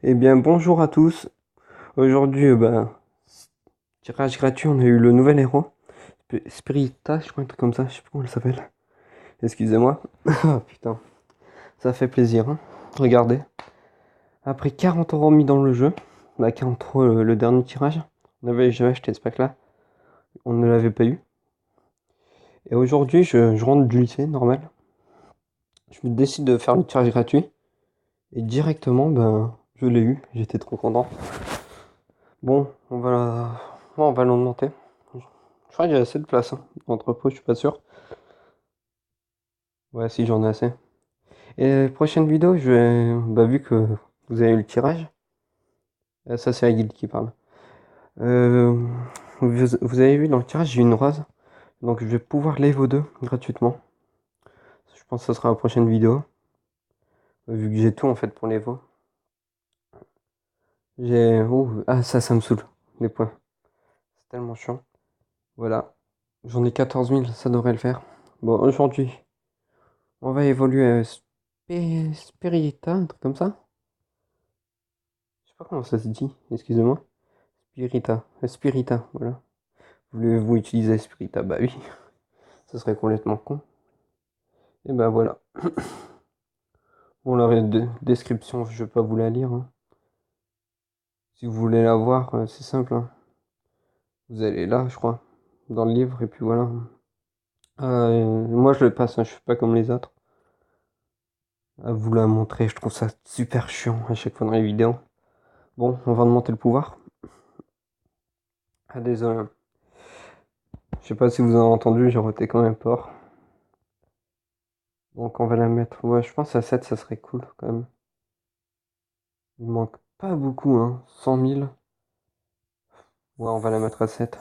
Eh bien, bonjour à tous. Aujourd'hui, tirage gratuit, on a eu le nouvel héros. Spirita, je crois, un truc comme ça, je sais plus comment il s'appelle. Excusez-moi. Ah putain, ça fait plaisir, hein. Regardez. Après 40 euros mis dans le jeu, 40 euros le dernier tirage, j'avais acheté ce pack-là, on ne l'avait pas eu. Et aujourd'hui, je rentre du lycée, normal. Je me décide de faire le tirage gratuit. Et directement, je l'ai eu. J'étais trop content. Bon, on va l'augmenter. Je crois que j'ai assez de place, hein. Entrepôt, je suis pas sûr. Ouais, si j'en ai assez. Et prochaine vidéo, vu que vous avez eu le tirage, ça c'est Aguil qui parle. Euh, vous avez vu dans le tirage, j'ai une rose. Donc je vais pouvoir les 2 gratuitement. Je pense que ça sera la prochaine vidéo. Vu que j'ai tout en fait pour les veaux. Ah, ça me saoule. Les points. C'est tellement chiant. Voilà. J'en ai 14 000, ça devrait le faire. Bon, aujourd'hui, on va évoluer Spirita, un truc comme ça. Je sais pas comment ça se dit, excusez-moi. Spirita, voilà. Voulez-vous utiliser Spirita? Bah oui, ça serait complètement con. Et bah voilà. Bon, la description, je vais pas vous la lire, hein. Si vous voulez la voir, c'est simple, hein. Vous allez là, je crois, dans le livre, et puis voilà. Moi, je le passe, hein, je suis pas comme les autres. À vous la montrer, je trouve ça super chiant à chaque fois dans les vidéos. Bon, on va augmenter le pouvoir. Ah, désolé, hein. Je sais pas si vous avez entendu, j'ai roté quand même fort. Donc on va la mettre. Ouais, je pense à 7 ça serait cool quand même. Il manque pas beaucoup, hein. 100 000. Ouais, on va la mettre à 7.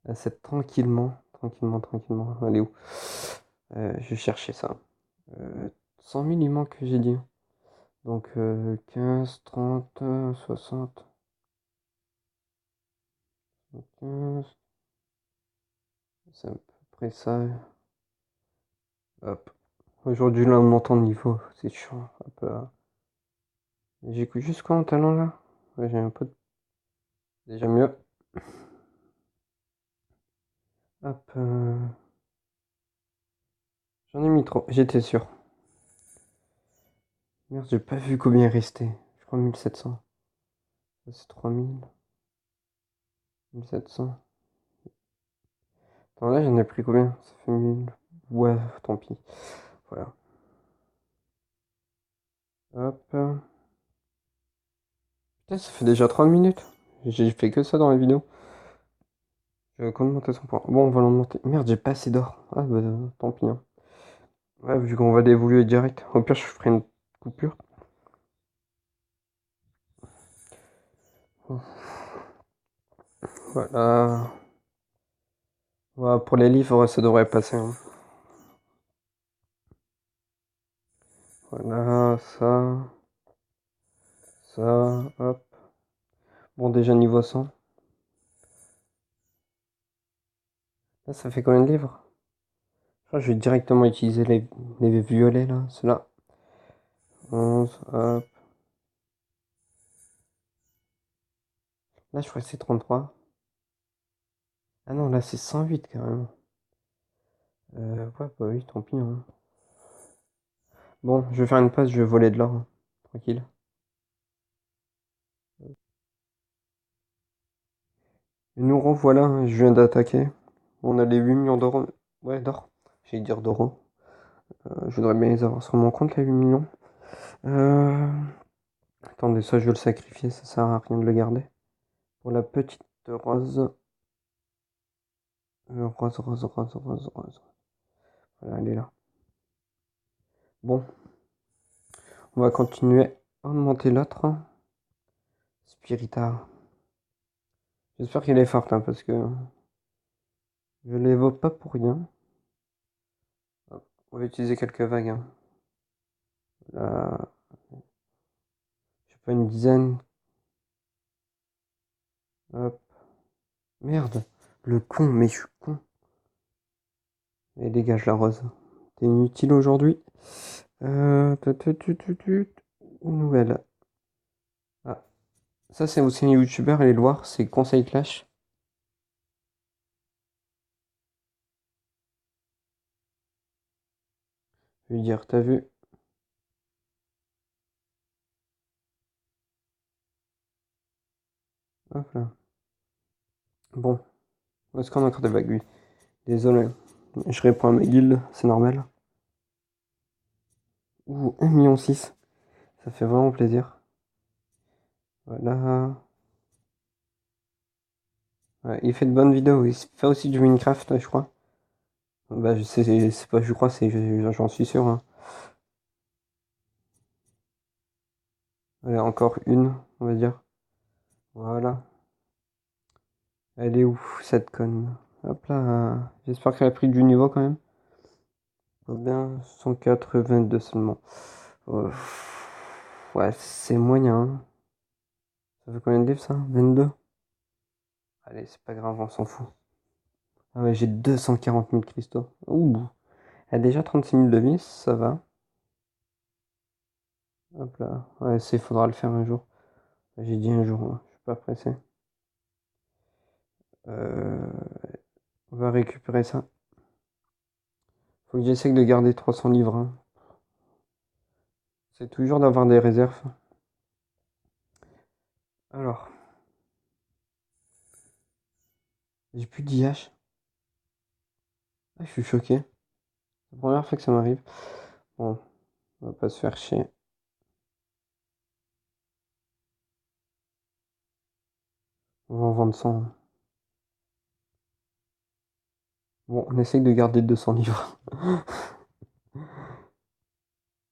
À 7 tranquillement. Tranquillement, tranquillement. Elle est où? Je vais chercher ça. 100 000, il manque, j'ai dit. Donc 15, 30, 60. 15. C'est à peu près ça. Hop. Aujourd'hui, là, on monte en niveau. C'est chiant. Hop là. J'écoute juste quoi en talent là? Ouais, j'ai un peu déjà mieux. Hop. J'en ai mis trop. J'étais sûr. Merde, j'ai pas vu combien il restait. Je crois 1700. Ça, c'est 3000. 1700. Attends, là, j'en ai pris combien? Ça fait 1000. Ouais, tant pis. Voilà. Hop. Putain, ça fait déjà 30 minutes. J'ai fait que ça dans la vidéo. Je vais augmenter son point. Bon, on va l'augmenter. Merde, j'ai pas assez d'or. Ah, bah, tant pis, hein. Ouais, vu qu'on va l'évoluer direct. Au pire, je ferai une coupure. Voilà. Voilà, pour les livres, ça devrait passer, hein. Voilà, ça, hop. Bon, déjà niveau 100. Là, ça fait combien de livres? Je crois que je vais directement utiliser les violets, là, ceux-là. 11, hop. Là, je crois que c'est 33. Ah non, là, c'est 108, carrément. Ouais, bah oui, tant pis, hein. Bon, je vais faire une passe, je vais voler de l'or, hein. Tranquille. Et nous revoilà, hein, je viens d'attaquer. On a les 8 millions d'euros. Ouais, d'or. J'allais dire d'euros. Je voudrais bien les avoir sur mon compte, les 8 millions. Euh... Attendez, ça, je vais le sacrifier, ça sert à rien de le garder. Pour la petite rose. Rose. Voilà, elle est là. Bon, on va continuer à augmenter l'autre. Spirita. J'espère qu'elle est forte, hein, parce que je l'évoque pas pour rien. Hop, on va utiliser quelques vagues, hein. Là, je sais pas, une dizaine. Hop. Merde, le con, mais je suis con. Et dégage la rose. T'es inutile aujourd'hui. Une nouvelle. Ah, ça c'est aussi un youtubeur, allez le voir, c'est Conseil Clash. Je vais lui dire, t'as vu? Hop là. Bon, est-ce qu'on a encore des bagues, lui? Désolé. Je réponds à mes guildes, c'est normal. Ouh, 1,6 million. Ça fait vraiment plaisir. Voilà. Ouais, il fait de bonnes vidéos. Il fait aussi du Minecraft, je crois. Bah, je sais, c'est pas, je crois, j'en suis sûr, hein. Allez, encore une, on va dire. Voilà. Elle est où, cette conne? Hop là. J'espère qu'elle a pris du niveau quand même. Pas bien, 182 seulement. Euh, Ouais, c'est moyen, hein. Ça fait combien de livres ça? 22? Allez, c'est pas grave, on s'en fout. Ah ouais, j'ai 240 000 cristaux. Ouh. Elle a déjà 36 000 de vie, ça va. Hop là. Ouais, il faudra le faire un jour. J'ai dit un jour, hein. Je suis pas pressé. Euh, on va récupérer ça. Faut que j'essaie de garder 300 livres, hein. C'est toujours d'avoir des réserves. Alors, j'ai plus d'IH. Ah, je suis choqué. C'est la première fois que ça m'arrive. Bon, on va pas se faire chier. On va en vendre 100. Bon, on essaye de garder 200 livres.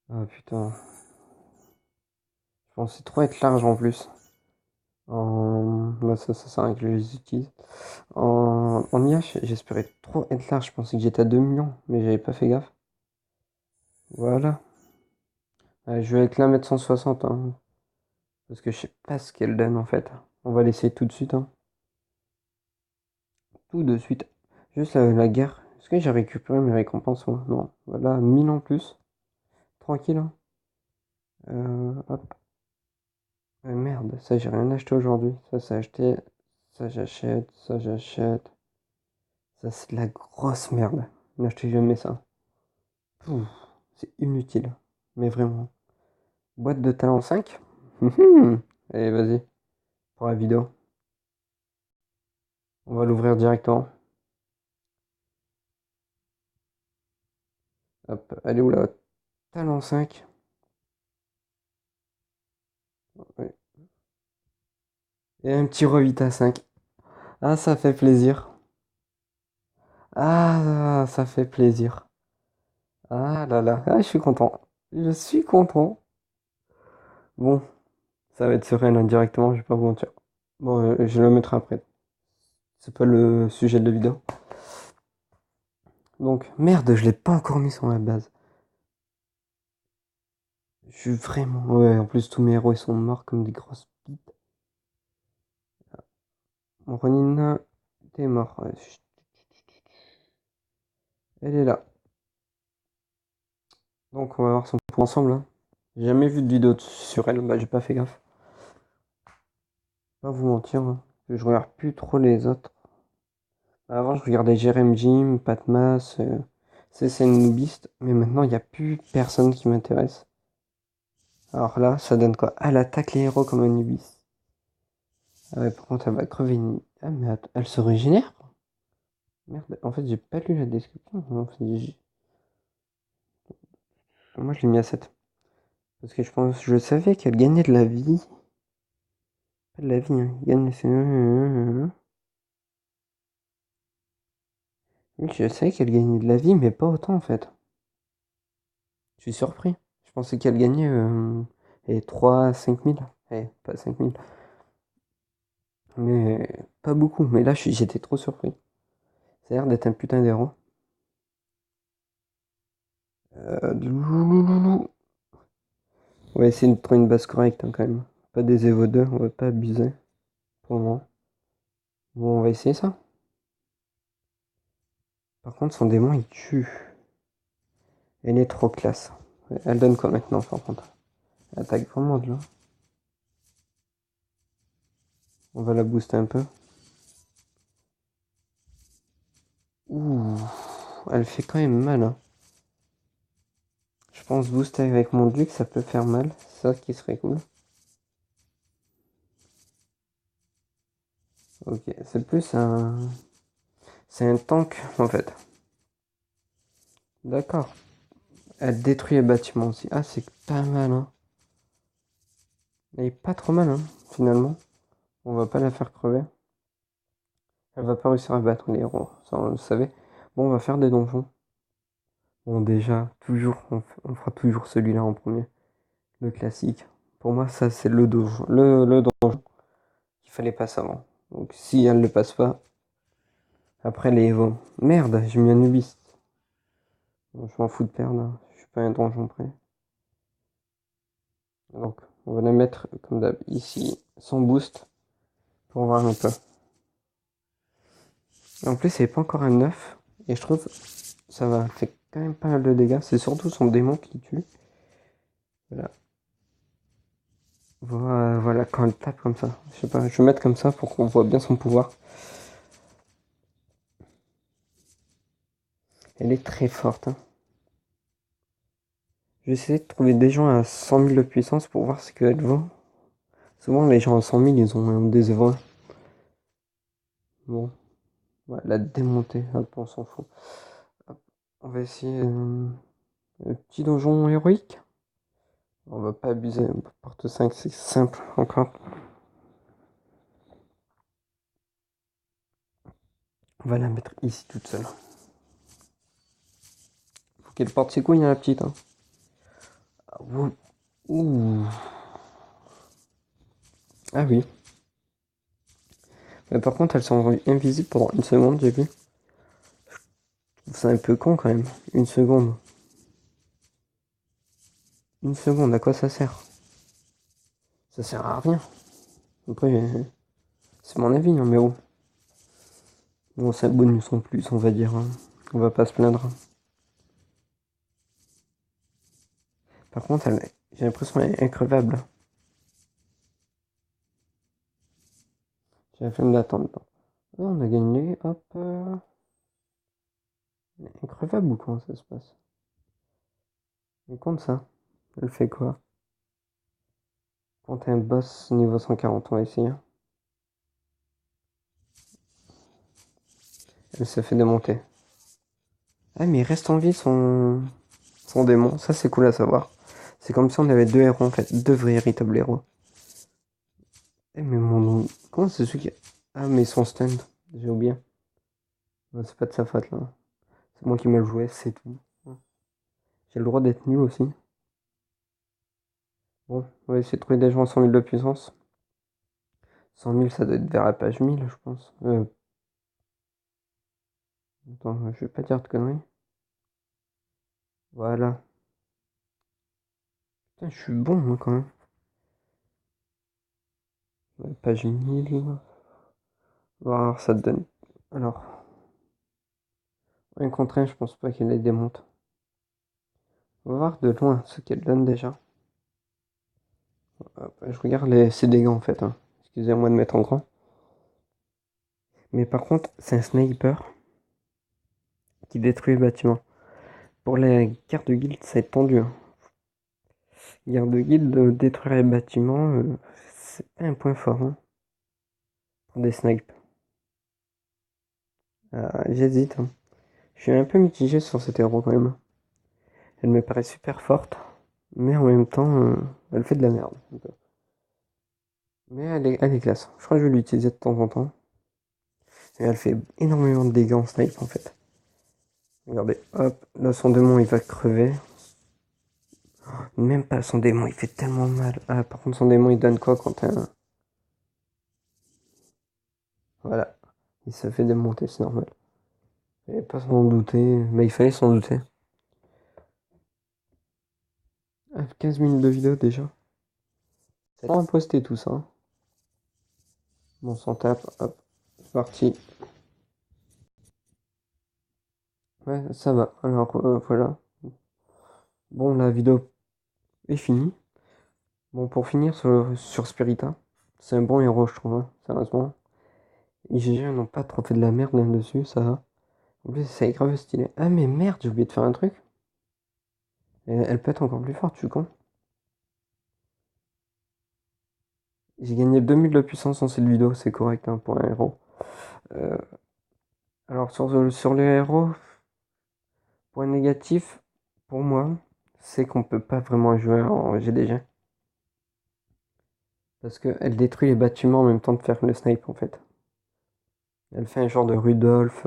Ah putain. Je pensais trop être large en plus. Bah, ça sert à rien que je les utilise. En IH, j'espérais trop être large. Je pensais que j'étais à 2 millions, mais j'avais pas fait gaffe. Voilà. Je vais être là mettre 160, hein, parce que je sais pas ce qu'elle donne en fait. On va l'essayer tout de suite, hein. Tout de suite. Juste la guerre. Est-ce que j'ai récupéré mes récompenses, moi? Non. Voilà, 1000 en plus. Tranquille, hein. Hop. Merde, ça j'ai rien acheté aujourd'hui. Ça c'est acheté. Ça j'achète. Ça j'achète. Ça c'est de la grosse merde. N'achetez jamais ça. Pouf, c'est inutile. Mais vraiment. Boîte de talent 5. Allez, vas-y. Pour la vidéo. On va l'ouvrir directement. Hop, elle est où là? Talent 5. Ouais. Et un petit Revita 5. Ah, ça fait plaisir. Ah, ça fait plaisir. Ah là là. Ah, je suis content. Je suis content. Bon, ça va être serein indirectement, je vais pas vous mentir. Bon, je le mettrai après. C'est pas le sujet de la vidéo. Donc, merde, je l'ai pas encore mis sur la base. Je suis vraiment... Ouais, en plus, tous mes héros, ils sont morts comme des grosses bites. Mon Ronin, t'es mort. Ouais, chut. Elle est là. Donc, on va voir son point ensemble, hein. J'ai jamais vu de vidéo sur elle, bah j'ai pas fait gaffe. Pas vous mentir, hein. Je regarde plus trop les autres. Avant, je regardais Jerem Jim, Patmas, CC Noobist, mais maintenant, il n'y a plus personne qui m'intéresse. Alors là, ça donne quoi? Ah, elle attaque les héros comme un Nubis. Ah ouais, par contre, elle va crever une... Ah, mais elle se régénère? Merde, en fait, j'ai pas lu la description. En fait, moi, je l'ai mis à 7. Parce que je savais qu'elle gagnait de la vie. Pas de la vie, hein. Gagne... Oui, je savais qu'elle gagnait de la vie, mais pas autant, en fait. Je suis surpris. Je pensais qu'elle gagnait 3 à 5 000. Pas 5 000. Mais pas beaucoup. Mais là, j'étais trop surpris. Ça a l'air d'être un putain d'héros. Louloulou. On va essayer de trouver une base correcte, hein, quand même. Pas des Evo 2, on va pas abuser. Pour moi. Bon, on va essayer ça. Par contre, son démon, il tue. Elle est trop classe. Elle donne quoi maintenant, par contre? Elle attaque vraiment de là. On va la booster un peu. Ouh, elle fait quand même mal, hein. Je pense booster avec mon duc, ça peut faire mal. C'est ça qui serait cool. Ok, c'est plus un... C'est un tank, en fait. D'accord. Elle détruit les bâtiments aussi. Ah, c'est pas mal, hein. Elle est pas trop mal, hein, finalement. On va pas la faire crever. Elle va pas réussir à battre les héros, ça on le savait. Bon, on va faire des donjons. Bon, déjà, toujours, on fera toujours celui-là en premier. Le classique. Pour moi, ça, c'est le donjon. Le donjon qu'il fallait passer avant. Donc, si elle le passe pas, après les héros. Merde, j'ai mis un nubis. Bon, je m'en fous de perdre, hein. Je suis pas un donjon près. Donc, on va la mettre comme d'hab ici, sans boost, pour voir un peu. En plus, c'est pas encore un 9. Et je trouve ça va fait quand même pas mal de dégâts. C'est surtout son démon qui tue. Voilà. Voilà, quand elle tape comme ça. Je sais pas, je vais mettre comme ça pour qu'on voit bien son pouvoir. Elle est très forte, hein. Je vais essayer de trouver des gens à 100 000 de puissance pour voir ce qu'elle vaut. Souvent, les gens à 100 000, ils ont des œuvres. Bon, ouais, la démonter, hop, on s'en fout. Hop, on va essayer un petit donjon héroïque. On va pas abuser. Porte 5, c'est simple encore. On va la mettre ici toute seule. Faut qu'elle porte ses couilles, hein, la petite, hein. Ah, ouh. Ah oui. Mais par contre, elles sont rendues invisibles pendant une seconde, j'ai vu. C'est un peu con quand même. Une seconde. Une seconde, à quoi ça sert? Ça sert à rien. Après, c'est mon avis, hein, mais bon. Bon, c'est un bonus en plus, on va dire, hein. On va pas se plaindre. Par contre, j'ai l'impression qu'elle est increvable. J'ai la flemme d'attendre. Ah, on a gagné, hop. Elle est increvable ou comment ça se passe? Mais compte ça. Elle fait quoi? Quand un boss niveau 140, on va essayer. Elle se fait démonter. Ah, mais il reste en vie son démon. Ça, c'est cool à savoir. C'est comme si on avait deux héros, en fait. Deux véritables héros. Eh, mais mon nom... Comment c'est celui qui... Ah, mais son stand. J'ai oublié. Non, c'est pas de sa faute, là. C'est moi qui mal joué, c'est tout. J'ai le droit d'être nul aussi. Bon, on va essayer de trouver des gens à 100 000 de puissance. 100 000, ça doit être vers la page 1000, je pense. Attends, je vais pas dire de conneries. Voilà. Putain, je suis bon, moi, quand même. Page 1000. On va voir, ça te donne. Alors, un contre un, je pense pas qu'elle les démonte. On va voir de loin ce qu'elle donne déjà. Hop, je regarde ses dégâts en fait, hein. Excusez-moi de mettre en grand. Mais par contre, c'est un sniper qui détruit le bâtiment. Pour les guerres de guilde, ça va être tendu, hein. Guerre de guilde, détruire les bâtiments, c'est pas un point fort, hein, pour des snipes. J'hésite, hein. Je suis un peu mitigé sur cet héros quand même. Elle me paraît super forte, mais en même temps, elle fait de la merde, un peu. Mais elle est classe. Je crois que je vais l'utiliser de temps en temps. Et elle fait énormément de dégâts en snipe en fait. Regardez, hop, là son démon il va crever. Même pas son démon, il fait tellement mal. Ah, par contre son démon il donne quoi quand un... Voilà, il se fait démonter, c'est normal. Il fallait pas s'en douter, mais il fallait s'en douter. Ah, 15 minutes de vidéo déjà. C'est temps à poster tout ça, hein. Bon, on s'en tape, hop, c'est parti. Ouais, ça va. Alors, voilà. Bon, la vidéo est finie. Bon, pour finir sur Spirita, C'est un bon héros, je trouve, hein, sérieusement. IGG n'ont pas trop fait de la merde là-dessus, ça va. En plus, c'est grave stylé. Ah, mais merde, j'ai oublié de faire un truc. Elle peut être encore plus forte, je suis con. J'ai gagné 2000 de puissance en cette vidéo, c'est correct hein, pour un héros. Euh, alors, sur les héros, point négatif, pour moi, c'est qu'on peut pas vraiment jouer en GDG. Parce qu'elle détruit les bâtiments en même temps de faire le snipe, en fait. Elle fait un genre de Rudolph.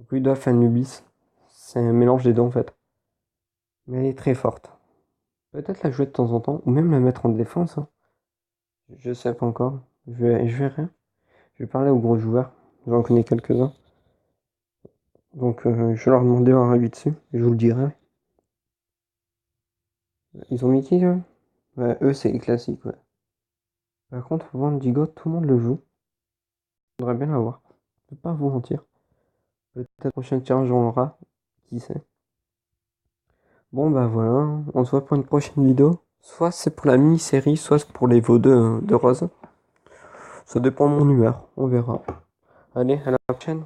Rudolph Anubis. C'est un mélange des deux, en fait. Mais elle est très forte. Peut-être la jouer de temps en temps, ou même la mettre en défense, hein. Je sais pas encore. Je verrai. Je vais parler aux gros joueurs. J'en connais quelques-uns. Donc je vais leur demander leur avis dessus. Et je vous le dirai. Ils ont mis qui eux? Ouais, eux c'est les classiques, ouais. Par contre, Wendigo, tout le monde le joue. Je voudrais bien l'avoir. Je vais pas vous mentir. Peut-être prochain tirage on l'aura. Qui sait? Bon bah voilà. On se voit pour une prochaine vidéo. Soit c'est pour la mini-série, soit c'est pour les veaux de Rose. Ça dépend de mon humeur. On verra. Allez, à la prochaine.